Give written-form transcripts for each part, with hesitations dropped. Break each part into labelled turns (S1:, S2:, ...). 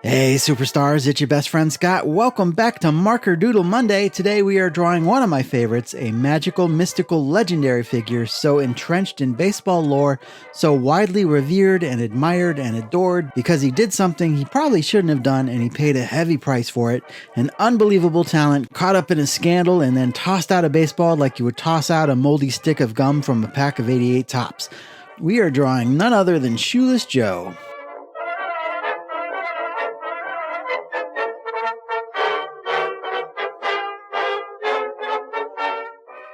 S1: Hey superstars, it's your best friend Scott. Welcome back to Marker Doodle Monday. Today we are drawing one of my favorites, a magical, mystical, legendary figure so entrenched in baseball lore, so widely revered and admired and adored because he did something he probably shouldn't have done and he paid a heavy price for it. An unbelievable talent caught up in a scandal and then tossed out of baseball like you would toss out a moldy stick of gum from a pack of 88 Tops. We are drawing none other than Shoeless Joe.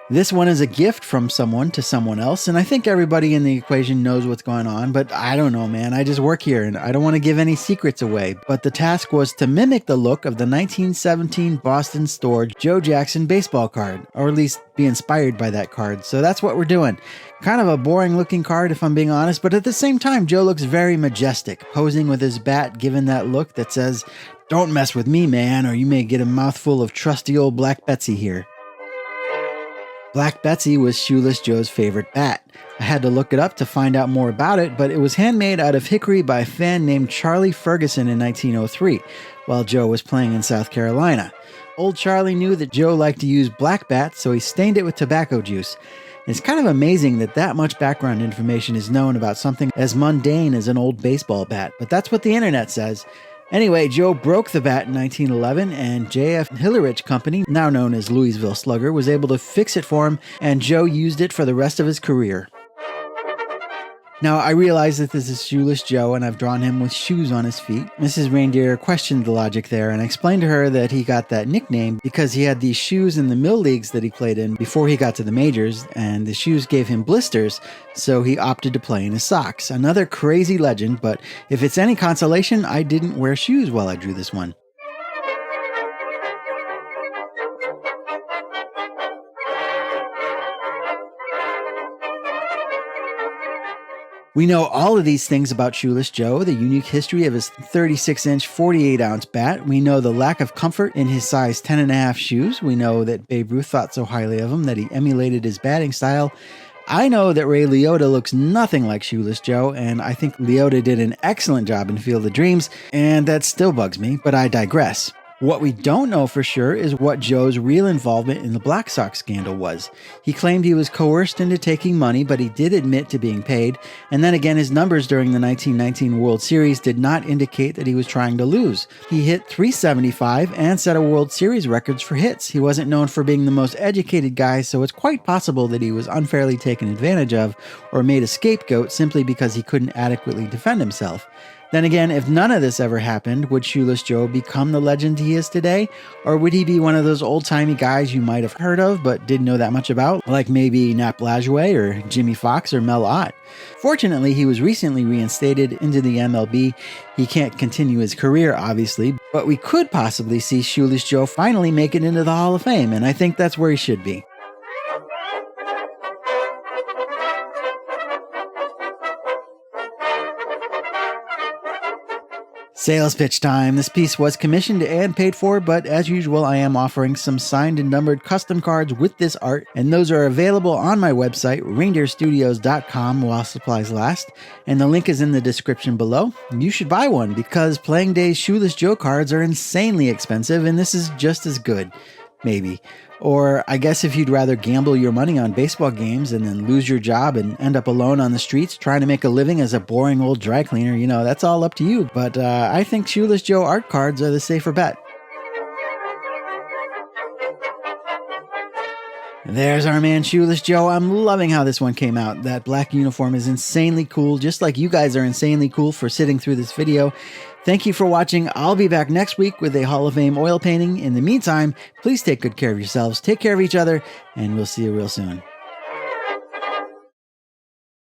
S1: This one is a gift from someone to someone else, and I think everybody in the equation knows what's going on, but I don't know, man. I just work here, and I don't want to give any secrets away. But the task was to mimic the look of the 1917 Boston store Joe Jackson baseball card, or at least be inspired by that card. So that's what we're doing. Kind of a boring-looking card, if I'm being honest, but at the same time, Joe looks very majestic, posing with his bat, given that look that says, "Don't mess with me, man, or you may get a mouthful of trusty old Black Betsy here." Black Betsy was Shoeless Joe's favorite bat. I had to look it up to find out more about it, but it was handmade out of hickory by a fan named Charlie Ferguson in 1903, while Joe was playing in South Carolina. Old Charlie knew that Joe liked to use black bats, so he stained it with tobacco juice. It's kind of amazing that much background information is known about something as mundane as an old baseball bat, but that's what the internet says. Anyway, Joe broke the bat in 1911, and J.F. Hillerich Company, now known as Louisville Slugger, was able to fix it for him, and Joe used it for the rest of his career. Now, I realize that this is Shoeless Joe, and I've drawn him with shoes on his feet. Mrs. Reindeer questioned the logic there, and I explained to her that he got that nickname because he had these shoes in the mill leagues that he played in before he got to the majors, and the shoes gave him blisters, so he opted to play in his socks. Another crazy legend, but if it's any consolation, I didn't wear shoes while I drew this one. We know all of these things about Shoeless Joe, the unique history of his 36-inch, 48-ounce bat. We know the lack of comfort in his size 10.5 shoes. We know that Babe Ruth thought so highly of him that he emulated his batting style. I know that Ray Liotta looks nothing like Shoeless Joe, and I think Liotta did an excellent job in Field of Dreams, and that still bugs me, but I digress. What we don't know for sure is what Joe's real involvement in the Black Sox scandal was. He claimed he was coerced into taking money, but he did admit to being paid, and then again his numbers during the 1919 World Series did not indicate that he was trying to lose. He hit .375 and set a World Series records for hits. He wasn't known for being the most educated guy, so it's quite possible that he was unfairly taken advantage of or made a scapegoat simply because he couldn't adequately defend himself. Then again, if none of this ever happened, would Shoeless Joe become the legend he is today? Or would he be one of those old-timey guys you might have heard of but didn't know that much about, like maybe Nap Lajoie or Jimmy Fox or Mel Ott? Fortunately, he was recently reinstated into the MLB. He can't continue his career, obviously, but we could possibly see Shoeless Joe finally make it into the Hall of Fame, and I think that's where he should be. Sales pitch time. This piece was commissioned and paid for, but as usual, I am offering some signed and numbered custom cards with this art, and those are available on my website, reindeerstudios.com, while supplies last, and the link is in the description below. You should buy one because Playing Days Shoeless Joe cards are insanely expensive, and this is just as good. Maybe. Or I guess if you'd rather gamble your money on baseball games and then lose your job and end up alone on the streets trying to make a living as a boring old dry cleaner, that's all up to you. But I think Shoeless Joe art cards are the safer bet. There's our man Shoeless Joe. I'm loving how this one came out. That black uniform is insanely cool, just like you guys are insanely cool for sitting through this video. Thank you for watching. I'll be back next week with a Hall of Fame oil painting. In the meantime, please take good care of yourselves, take care of each other, and we'll see you real soon.